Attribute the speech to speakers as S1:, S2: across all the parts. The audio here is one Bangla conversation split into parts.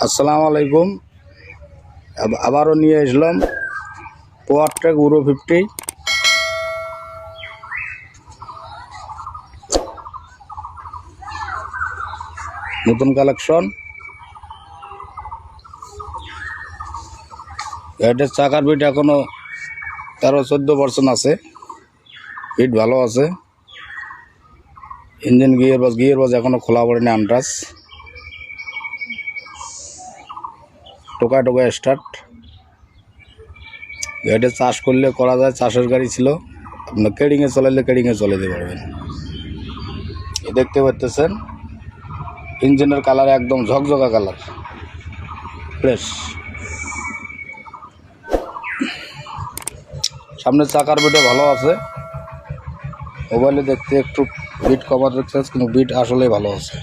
S1: আসসালামু আলাইকুম। আবারও নিয়ে আসলাম পাওয়ার ট্র্যাক ইউরো 50 নতুন কালেকশন। এটার চাকার বিট এখনো 13-14% আছে, বিট ভালো আছে। ইঞ্জিন গিয়ার বাস এখনো খোলা পড়েনি, আনটাচ। টোকায় স্টার্ট। এটা চাষ করলে করা যায়, চাষের গাড়ি ছিল। আপনার কেডিংয়ে চলাইলে কেডিংয়ে চলে দিতে পারবেন। এ দেখতে পাচ্ছেন ইঞ্জিনের কালার একদম ঝকঝকা কালার, ফ্রেশ। সামনের চাকার বিটও ভালো আছে। মোবাইলে দেখতে একটু বিট কভার দেখছে, কিন্তু বিট আসলে ভালো আছে।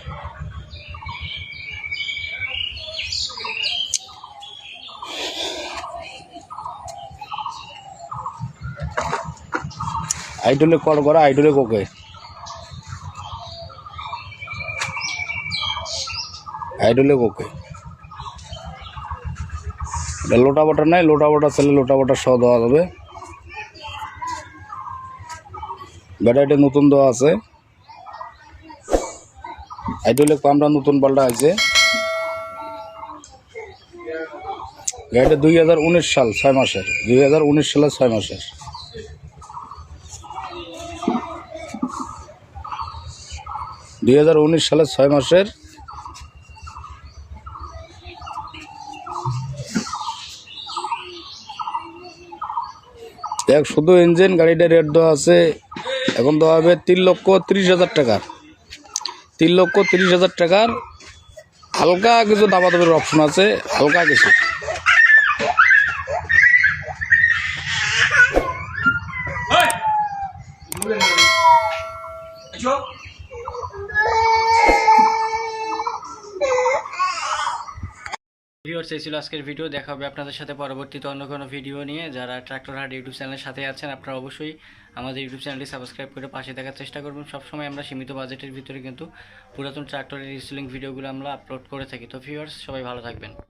S1: আইডলে কল করা, আইডলে কোকে, আইডলে কোকে। এটা লোটা বাটার নাই, লোটা বাটার চাইলে লোটা বাটার সহ দেওয়া যাবে। ব্যাটারিটা নতুন দেওয়া আছে। আইডলে পাম্পটা নতুন পাল্টা আছে। গাড়িটা 2019 সাল 6 মাসের, 2019 সালের 6 মাসের। সালের 6 মাসের। দেখ শুধু ইঞ্জিন, গাড়িটা রেট দেওয়া আছে, এখন দেওয়া হবে 3,30,000 টাকার। 3,30,000 টাকার। হালকা কিছু দামাদামির অপশন আছে, হালকা কিছু।
S2: ভিউয়ার্স, এই ছিল আজকের ভিডিও। দেখা হবে আপনাদের সাথে পরবর্তীতে অন্য কোনো ভিডিও নিয়ে। যারা ট্রাক্টর হাট ইউটিউব চ্যানেলের সাথে আছেন, আপনারা অবশ্যই আমাদের ইউটিউব চ্যানেলটি সাবস্ক্রাইব করে পাশে থাকার চেষ্টা করবেন। সবসময় আমরা সীমিত বাজেটের ভিতরে কিন্তু পুরাতন ট্রাক্টরের রিসেলিং ভিডিওগুলো আমরা আপলোড করে থাকি। তো ভিউয়ার্স, সবাই ভালো থাকবেন।